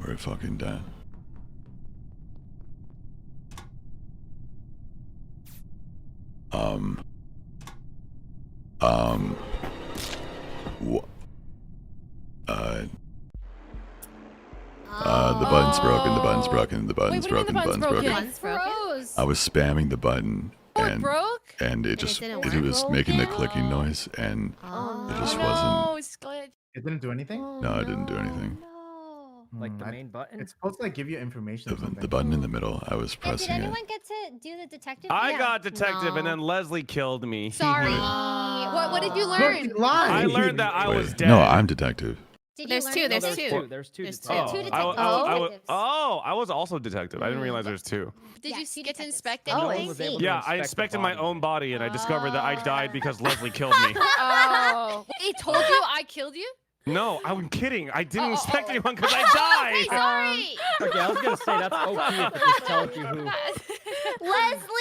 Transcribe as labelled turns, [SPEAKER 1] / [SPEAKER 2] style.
[SPEAKER 1] We're fucking dead. The button's broken, the button's broken, the button's broken, the button's broken. I was spamming the button and it was making the clicking noise and it just wasn't.
[SPEAKER 2] It didn't do anything?
[SPEAKER 1] No, I didn't do anything.
[SPEAKER 3] Like the main button?
[SPEAKER 2] It's supposed to like give you information.
[SPEAKER 1] The button in the middle, I was pressing
[SPEAKER 4] Did anyone get to do the detective?
[SPEAKER 5] I got detective and then Leslie killed me.
[SPEAKER 4] Sorry.
[SPEAKER 6] What did you learn?
[SPEAKER 5] I learned that I was dead.
[SPEAKER 1] No, I'm detective.
[SPEAKER 6] There's two. There's two.
[SPEAKER 3] There's two.
[SPEAKER 4] Two detectives.
[SPEAKER 5] I was also detective. I didn't realize there's two.
[SPEAKER 6] Did you get to inspect
[SPEAKER 4] Oh,
[SPEAKER 6] anything?
[SPEAKER 5] Yeah, I inspected my own body and I discovered that I died because Leslie killed me.
[SPEAKER 6] Oh. He told you I killed you?
[SPEAKER 5] No, I'm kidding. I didn't inspect anyone because I died.
[SPEAKER 6] Sorry.
[SPEAKER 3] Okay, I was gonna say that's OP if it just tells you who.
[SPEAKER 4] Leslie.